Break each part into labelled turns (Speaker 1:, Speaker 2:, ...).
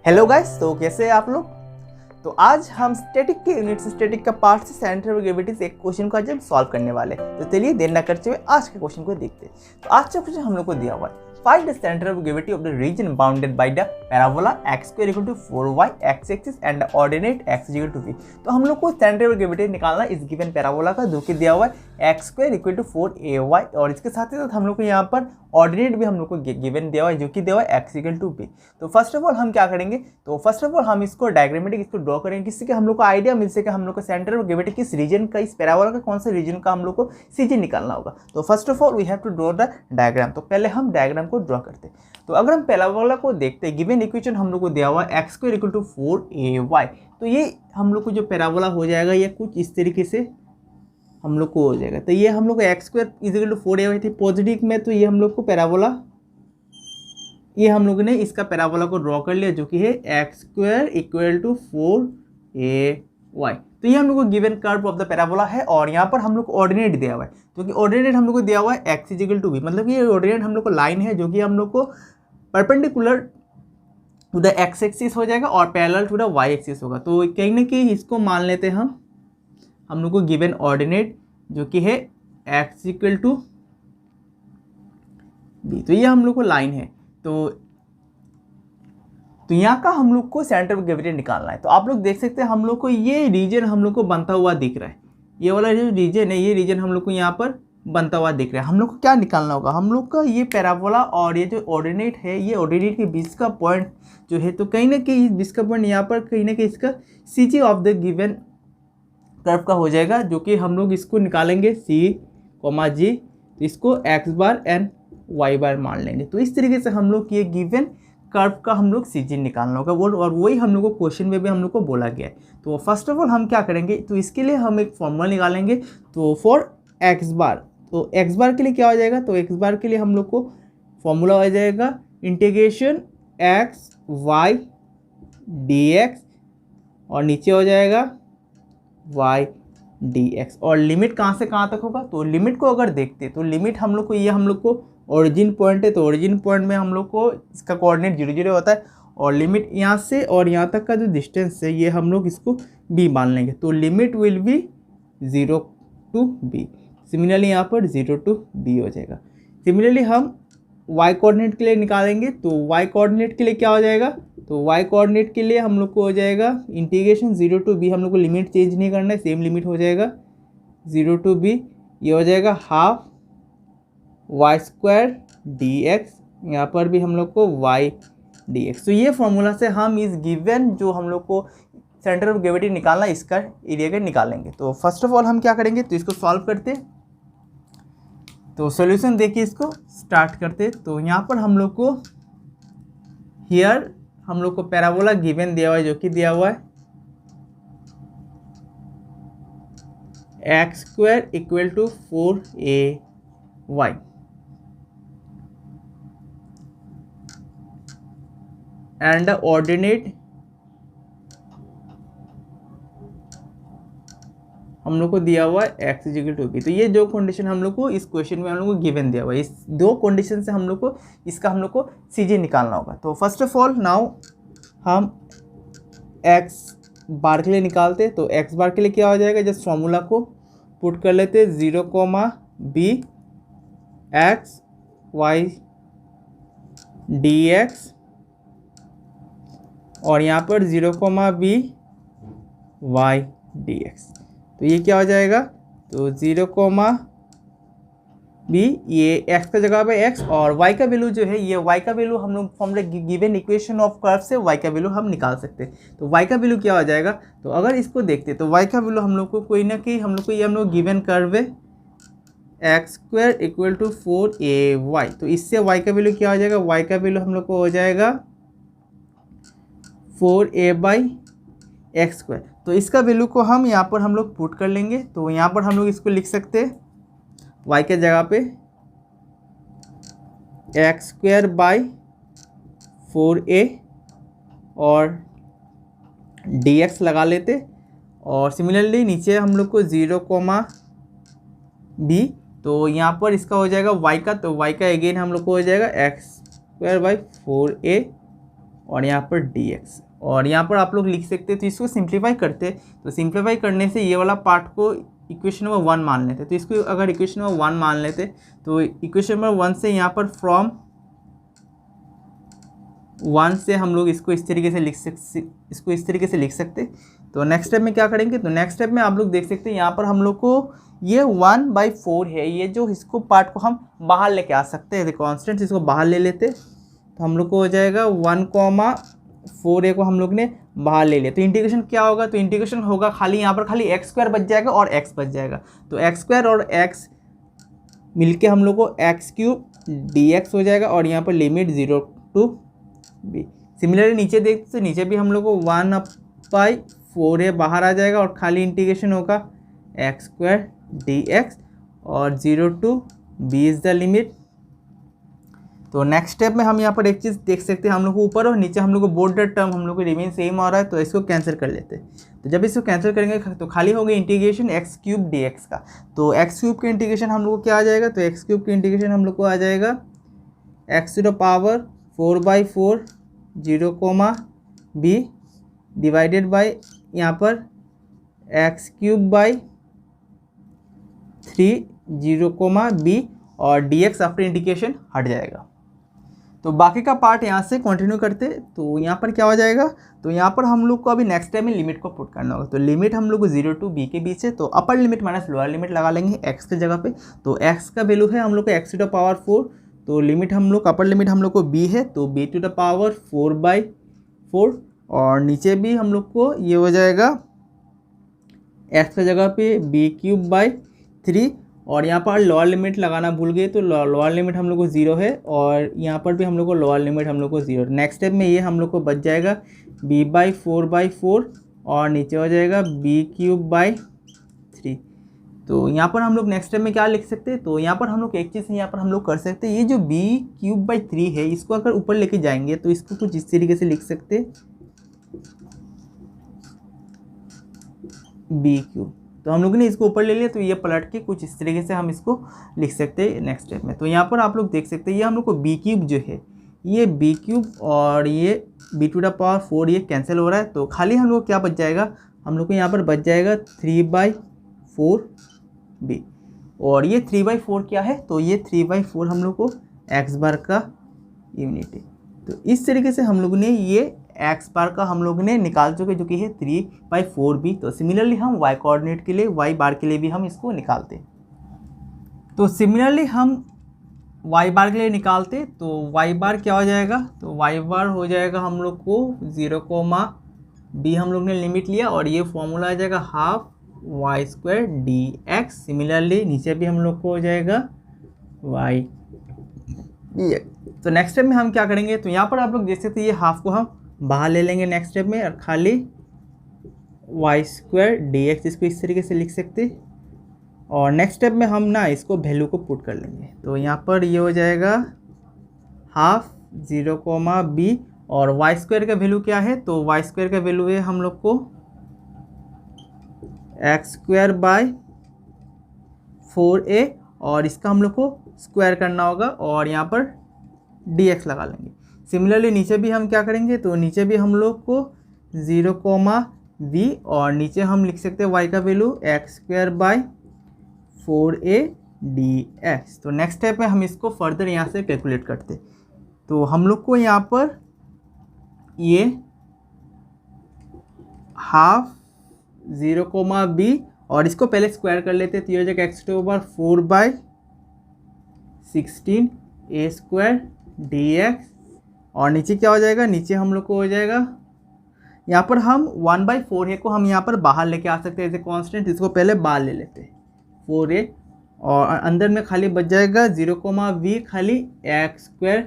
Speaker 1: Hello guys, तो कैसे हैं आप लोग। तो आज हम स्टैटिक के यूनिट स्टैटिक का पार्ट से सेंटर ऑफ ग्रेविटी से एक क्वेश्चन को आज हम सॉल्व करने वाले हैं। तो चलिए देर न करते हुए आज के क्वेश्चन को देखते हैं। तो आज का क्वेश्चन हम लोग को दिया हुआ है, find the centre of gravity of the reason bounded by the parabola x² = 4y x axis and ordinate x = v। तो हम लोग को सेंटर ऑफ ग्रेविटी निकालना इस गिवन पैराबोला का, जो कि दिया हुआ है x² = 4ay, और इसके साथ ही साथ हम लोग को यहाँ पर ऑर्डिनेट भी हम लोग को गिवन दिया हुआ है, जो कि दिया हुआ है x = b। तो फर्स्ट ऑफ ऑल हम क्या करेंगे, तो फर्स्ट ऑफ ऑल हम इसको डायग्रामेटिक इसको ड्रॉ करेंगे, जिससे कि हम लोग को आइडिया मिल सके हम लोग को सेंटर ऑफ ग्रेविटी किस रीजन का, इस पैराबोला का कौन सा रीजन का हम लोग को सीजी निकालना होगा। तो first of all we have to draw the diagram. तो पहले हम डायग्राम को ड्रॉ करते हैं। तो अगर हम पैराबोला को देखते हैं, गिवन इक्वेशन हम लोग को दिया हुआ है x² = 4ay। तो ये हम लोग को जो पैराबोला हो जाएगा ये कुछ इस तरीके से हम लोग को हो जाएगा। तो ये हम लोग को x² = 4ay थी पॉजिटिव में, तो ये हम लोग को पैराबोला, ये हम लोग ने इसका पैराबोला को ड्रॉ कर लिया, जो कि है x² = 4ay। तो ये हम लोग को given curve of the parabola है, और यहाँ पर हम लोग को ऑर्डिनेट दिया हुआ है, क्योंकि ऑर्डिनेट हम लोग को दिया हुआ है x = v। मतलब ये ऑर्डिनेट हम लोग को लाइन है, जो कि हम लोग को perpendicular to the x axis हो जाएगा और parallel to the y axis होगा। तो कहीं ना कहीं इसको मान लेते हैं हम लोग को गिवन ऑर्डिनेट, जो कि है x = b। तो ये हम लोग को लाइन है। तो यहाँ का हम लोग को सेंटर ऑफ ग्रेविटी निकालना है। तो आप लोग देख सकते हैं हम लोग को ये रीजन हम लोग को बनता हुआ दिख रहा है, ये वाला जो रीजन है, ये रीजन हम लोग को यहाँ पर बनता हुआ दिख रहा है। हम लोग को क्या निकालना होगा, हम लोग का ये पैराबोला और ये जो ऑर्डिनेट है, ये ऑर्डिनेट के बीच का पॉइंट जो है, तो कहीं ना कहीं इस बीच का पॉइंट यहाँ पर कहीं ना कहीं इसका CG of the given curve का हो जाएगा, जो कि हम लोग इसको निकालेंगे C, G, इसको x बार एंड y बार मान लेंगे। तो इस तरीके से हम लोग ये गिवन कर्व का हम लोग CG निकालना होगा, और वही हम लोग को क्वेश्चन में भी हम लोग को बोला गया है। तो फर्स्ट ऑफ ऑल हम क्या करेंगे, तो इसके लिए हम एक फॉर्मूला निकालेंगे। तो फॉर x बार, तो x बार के लिए क्या हो जाएगा, तो x बार के लिए हम लोग को फॉर्मूला हो जाएगा इंटीग्रेशन x y dx, और नीचे हो जाएगा y dx, और लिमिट कहाँ से कहाँ तक होगा। तो लिमिट को अगर देखते हैं, तो लिमिट हम लोग को, ये हम लोग को ओरिजिन पॉइंट है, तो ओरिजिन पॉइंट में हम लोग को इसका कोऑर्डिनेट 0 0 होता है, और लिमिट यहाँ से और यहाँ तक का जो डिस्टेंस है, ये हम लोग इसको b मान लेंगे। तो limit will be 0 to b। Similarly यहाँ पर 0 to b हो जाएगा। सिमिलरली हम y कोऑर्डिनेट के लिए निकालेंगे। तो y कोऑर्डिनेट के लिए क्या हो जाएगा, तो y कोऑर्डिनेट के लिए हम लोग को हो जाएगा इंटीग्रेशन 0 to b। हम लोग को लिमिट चेंज नहीं करना है, सेम लिमिट हो जाएगा 0 to b। ये हो जाएगा हाफ y² dx, यहाँ पर भी हम लोग को y dx। तो ये फॉर्मूला से हम इस गिवन जो हम लोग को सेंटर ऑफ ग्रेविटी निकालना, इसका एरिया का निकालेंगे। तो फर्स्ट ऑफ ऑल हम क्या करेंगे, तो इसको सॉल्व करते। तो सॉल्यूशन देखिए, इसको स्टार्ट करते। तो यहाँ पर हम लोग को हियर हम लोग को पैराबोला गिवन दिया हुआ है, जो कि दिया हुआ है x² = 4ay, and the ordinate हम लोग को दिया हुआ है x = b। तो ये जो कंडीशन हम लोग को इस क्वेश्चन में हम लोग को गिवन दिया हुआ है, इस दो कंडीशन से हम लोग को इसका हम लोग को CG निकालना होगा। तो फर्स्ट ऑफ ऑल नाउ हम x बार के लिए निकालते। तो x बार के लिए क्या हो जाएगा, जस्ट फॉर्मूला को पुट कर लेते, 0, b x y dx, और यहाँ पर 0, b y dx। तो ये क्या हो जाएगा, तो 0, b, ये x का जगह पे x, और y का वैल्यू जो है, ये y का वैल्यू हम लोग from the given equation of curve से y का वैल्यू हम निकाल सकते हैं। तो y का वैल्यू क्या हो जाएगा, तो अगर इसको देखते तो y का वैल्यू हम लोग को कोई ना कहीं हम लोग को, ये हम लोग गिवन कर्व है x² = 4ay। तो इससे y का वैल्यू क्या हो जाएगा, y का वैल्यू हम लोग को हो जाएगा 4a/x²। तो इसका वैल्यू को हम यहाँ पर हम लोग पुट कर लेंगे। तो यहाँ पर हम लोग इसको लिख सकते हैं y के जगह पे x² / 4a, और dx लगा लेते, और सिमिलरली नीचे हम लोग को 0, b। तो यहाँ पर इसका हो जाएगा y का, तो y का अगेन हम लोग को हो जाएगा x² / 4a, और यहाँ पर dx, और यहाँ पर आप लोग लिख सकते हैं। तो इसको सिंप्लीफाई करते, तो सिंप्लीफाई करने से ये वाला पार्ट को इक्वेशन नंबर 1 मान लेते। तो इसको अगर इक्वेशन नंबर 1 मान लेते तो इक्वेशन नंबर 1 से यहाँ पर फ्रॉम 1 से हम लोग इसको इस तरीके से लिख सकते। तो नेक्स्ट स्टेप में क्या करेंगे, तो नेक्स्ट स्टेप में आप लोग देख सकते हैं यहाँ पर हम लोग को ये 1/4 है, ये जो इसको पार्ट को हम बाहर लेके आ सकते हैं। कॉन्स्टेंट इसको बाहर ले लेते तो हम लोग को हो जाएगा 1,4a को हम लोग ने बाहर ले लिया। तो इंटीग्रेशन क्या होगा, तो इंटीग्रेशन होगा खाली यहाँ पर खाली x² बच जाएगा और x बच जाएगा। तो x² और x मिलके हम लोग को x³ dx हो जाएगा और यहाँ पर लिमिट 0 to b। सिमिलरली नीचे देखते तो नीचे भी हम लोग को 1/4a बाहर आ जाएगा और खाली इंटीग्रेशन होगा x² dx और 0 to b is the limit. तो नेक्स्ट स्टेप में हम यहाँ पर एक चीज़ देख सकते हैं, हम लोग को ऊपर और नीचे हम लोग को बोर्डर टर्म हम लोग को रिमेन सेम आ रहा है, तो इसको कैंसिल कर लेते हैं। तो जब इसको कैंसिल करेंगे तो खाली हो गई इंटीग्रेशन x³ dx का। तो x³ के इंटीग्रेशन हम लोग को क्या आ जाएगा, तो x³ के इंटीग्रेशन हम लोग को आ जाएगा x⁴ 4/4 0, b डिवाइडेड बाई यहाँ पर x³ 3 0, b और dx आफ्टर इंटीग्रेशन हट जाएगा। तो बाकी का पार्ट यहाँ से कंटिन्यू करते, तो यहाँ पर क्या हो जाएगा, तो यहाँ पर हम लोग को अभी नेक्स्ट टाइम में लिमिट को पुट करना होगा। तो लिमिट हम लोग को 0 to b के बीच है, तो upper limit minus lower limit लगा लेंगे x के जगह पे। तो x का वैल्यू है हम लोग को x⁴, तो लिमिट हम लोग अपर लिमिट हम लोग को b है, तो b⁴ 4/4 और नीचे भी हम लोग को ये हो जाएगा x की जगह पे b³ 3 और यहाँ पर लोअर लिमिट लगाना भूल गए, तो लोअर लिमिट हम लोग को 0 है और यहाँ पर भी हम लोग को लोअर लिमिट हम लोग को 0। नेक्स्ट स्टेप में ये हम लोग को बच जाएगा b/4/4 और नीचे हो जाएगा b³ 3। तो यहाँ पर हम लोग नेक्स्ट स्टेप में क्या लिख सकते हैं, तो यहाँ पर हम लोग एक चीज़ यहाँ पर हम लोग कर सकते हैं, ये जो b³ 3 है इसको अगर ऊपर लेके जाएंगे तो इसको कुछ इस तरीके से लिख सकते हैं b³। तो हम लोग ने इसको ऊपर ले लिया, तो ये पलट के कुछ इस तरीके से हम इसको लिख सकते हैं नेक्स्ट स्टेप में। तो यहाँ पर आप लोग देख सकते हैं ये हम लोग को b³ जो है ये b³ और ये b⁴ ये कैंसिल हो रहा है, तो खाली हम लोग क्या बच जाएगा, हम लोग को यहाँ पर बच जाएगा 3/4b और ये 3/4 क्या है, तो ये 3/4 हम लोग को x बार का यूनिट है। तो इस तरीके से हम लोग ने ये x बार का हम लोग ने निकाल चुके जो कि है 3/4b। तो सिमिलरली हम y कोऑर्डिनेट के लिए y बार के लिए भी हम इसको निकालते। तो सिमिलरली हम y बार के लिए निकालते, तो y बार क्या हो जाएगा, तो y बार हो जाएगा हम लोग को 0, b हम लोग ने लिमिट लिया और ये फॉर्मूला आ जाएगा ½ y² dx। सिमिलरली नीचे भी हम लोग को हो जाएगा y dx। तो नेक्स्ट स्टेप में हम क्या करेंगे, तो यहाँ पर आप लोग देख सकते हैं ये हाफ को हम बाहर ले लेंगे नेक्स्ट स्टेप में और खाली y² dx इसको इस तरीके से लिख सकते और नेक्स्ट स्टेप में हम ना इसको वैल्यू को पुट कर लेंगे। तो यहाँ पर ये हो जाएगा ½ 0, b और y² का वैल्यू क्या है, तो y² का वैल्यू है हम लोग को x²/4a और इसका हम लोग को स्क्वायर करना होगा और यहाँ पर dx लगा लेंगे। सिमिलरली नीचे भी हम क्या करेंगे, तो नीचे भी हम लोग को 0, v और नीचे हम लिख सकते हैं y का वैल्यू x²/4a dx। तो नेक्स्ट स्टेप में हम इसको फर्दर यहाँ से कैलकुलेट करते, तो हम लोग को यहाँ पर ये ½ 0, b और इसको पहले स्क्वायर कर लेते, तो ये हो जाएगा x⁴/4/16a² dx और नीचे क्या हो जाएगा, नीचे हम लोग को हो जाएगा यहाँ पर हम 1/4a को हम यहाँ पर बाहर लेके आ सकते हैं एज ए कॉन्स्टेंट, इसको पहले बाहर ले लेते हैं 4a और अंदर में खाली बच जाएगा 0, v खाली x²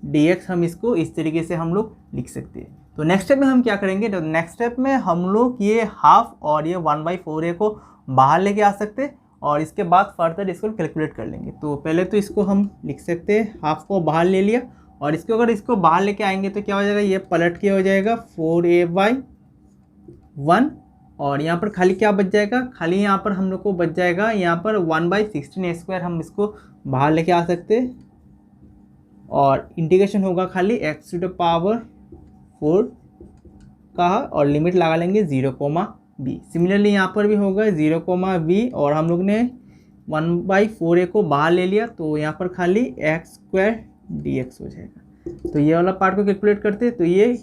Speaker 1: dx। हम इसको इस तरीके से हम लोग लिख सकते हैं। तो नेक्स्ट स्टेप में हम क्या करेंगे, तो नेक्स्ट स्टेप में हम लोग ये हाफ और ये 1/4a को बाहर लेके आ सकते हैं और इसके बाद फर्दर इसको कैलकुलेट कर लेंगे। तो पहले तो इसको हम लिख सकते हैं, हाफ को बाहर ले लिया और इसको अगर इसको बाहर लेके आएंगे तो क्या हो जाएगा, ये पलट के हो जाएगा 4a/1 और यहाँ पर खाली क्या बच जाएगा, खाली यहाँ पर हम लोग को बच जाएगा यहाँ पर 1/16a²। हम इसको बाहर लेके आ सकते हैं और इंटीग्रेशन होगा खाली x⁴ 4 का और लिमिट लगा लेंगे 0,b। सिमिलरली यहाँ पर भी होगा 0,b और हम लोग ने 1/4a को बाहर ले लिया तो यहाँ पर खाली x² dx हो जाएगा। तो ये वाला पार्ट को कैलकुलेट करते हैं तो ये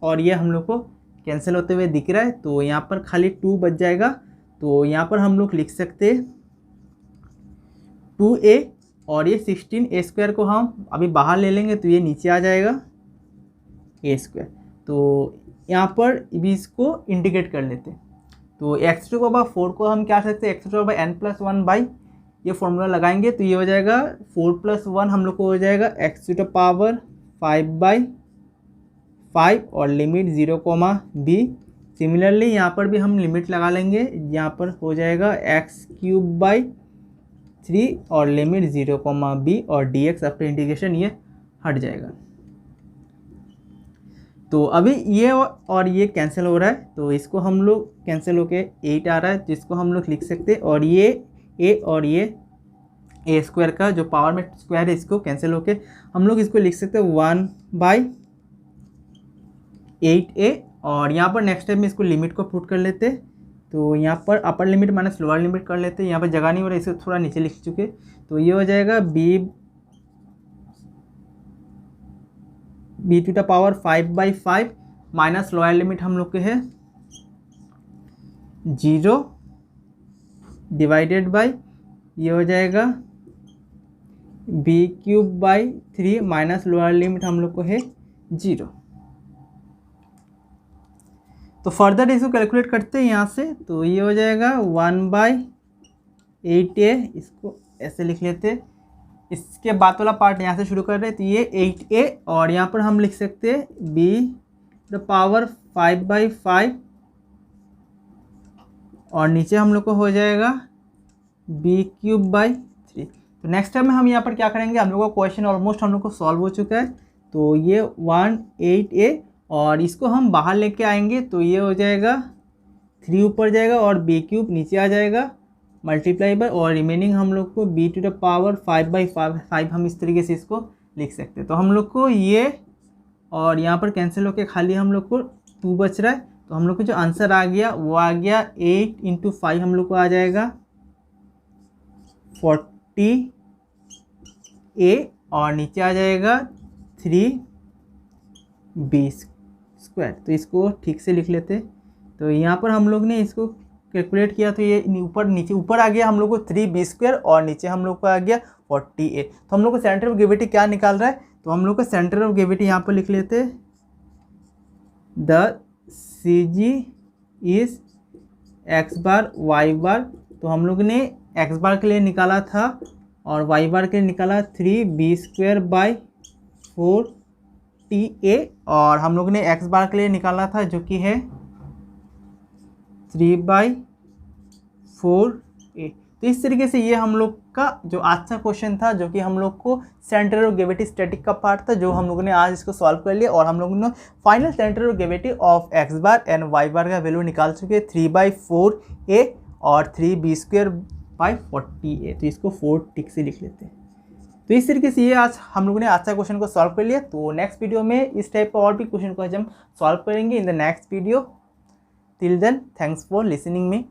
Speaker 1: और ये हम लोग को कैंसिल होते हुए दिख रहा है तो यहाँ पर खाली 2 बच जाएगा। तो यहाँ पर हम लोग लिख सकते हैं 2a और ये 16a² को हम अभी बाहर ले लेंगे तो ये नीचे आ जाएगा a²। तो यहाँ पर भी इसको इंटीग्रेट कर लेते हैं तो x⁴ को हम क्या कर सकते हैं x⁴n+1 ये फॉर्मूला लगाएंगे तो ये हो जाएगा 4+1 हम लोग को हो जाएगा x⁵ और लिमिट 0,b। सिमिलरली यहाँ पर भी हम लिमिट लगा लेंगे, यहाँ पर हो जाएगा x³ और लिमिट 0,b और dx आफ्टर इंटीग्रेशन ये हट जाएगा। तो अभी ये और ये कैंसिल हो रहा है तो इसको हम लोग कैंसिल होके 8 आ रहा है जिसको हम लोग लिख सकते हैं और ये a और ये a² का जो पावर में स्क्वायर है इसको कैंसिल होके हम लोग इसको लिख सकते हैं 1/8a और यहाँ पर नेक्स्ट टाइम में इसको लिमिट को पुट कर लेते तो यहाँ पर upper limit minus lower limit कर लेते। यहाँ पर जगह नहीं हो रहा है, इसे थोड़ा नीचे लिख चुके तो ये हो जाएगा b⁵ माइनस लोअर लिमिट हम लोग के है 0 डिवाइडेड बाय ये हो जाएगा b³ माइनस लोअर लिमिट हम लोग को है 0। तो फर्दर इसको कैलकुलेट करते हैं यहाँ से तो ये हो जाएगा 1/8a इसको ऐसे लिख लेते हैं। इसके बाद वाला पार्ट यहाँ से शुरू कर रहे हैं तो ये 8a और यहाँ पर हम लिख सकते हैं b⁵ और नीचे हम लोग को हो जाएगा b³ 3। तो नेक्स्ट टाइम में हम यहाँ पर क्या करेंगे, हम लोग का क्वेश्चन ऑलमोस्ट हम लोग को सॉल्व हो चुका है तो ये 1/8a और इसको हम बाहर लेके आएंगे तो ये हो जाएगा 3 ऊपर जाएगा और b³ नीचे आ जाएगा मल्टीप्लाई बाय और रिमेनिंग हम लोग को b⁵ हम इस तरीके से इसको लिख सकते हैं। तो हम लोग को ये और यहाँ पर कैंसिल होके खाली हम लोग को 2 बच रहा है तो हम लोग को जो आंसर आ गया वो आ गया 8 × 5 हम लोग को आ जाएगा 40a और नीचे आ जाएगा 3b²। तो इसको ठीक से लिख लेते तो यहाँ पर हम लोग ने इसको कैलकुलेट किया तो ये ऊपर आ गया हम लोग को 3b² और नीचे हम लोग को आ गया 40a। तो हम लोग को सेंटर ऑफ ग्रेविटी क्या निकाल रहा है तो हम लोग को सेंटर ऑफ ग्रेविटी यहाँ पर लिख लेते the CG is x⁻, y⁻। तो हम लोग ने x⁻ के लिए निकाला था और y⁻ के लिए निकाला 3b²/4ta और हम लोग ने x⁻ के लिए निकाला था जो कि है 3/4a। तो इस तरीके से ये हम लोग का जो आज का क्वेश्चन था जो कि हम लोग को सेंटर ऑफ ग्रेविटी स्टैटिक का पार्ट था जो हम लोगों ने आज इसको सॉल्व कर लिया और हम लोगों ने final centre of gravity of x⁻ and y⁻ का वैल्यू निकाल चुके 3/4a और 3b²/40a। तो इसको 4 टिक से लिख लेते हैं। तो इस तरीके से ये आज हम लोगों ने आज का क्वेश्चन को सॉल्व कर लिया। तो नेक्स्ट वीडियो में इस टाइप का और भी क्वेश्चन को हम सॉल्व करेंगे in the next video. Till then thanks for listening me.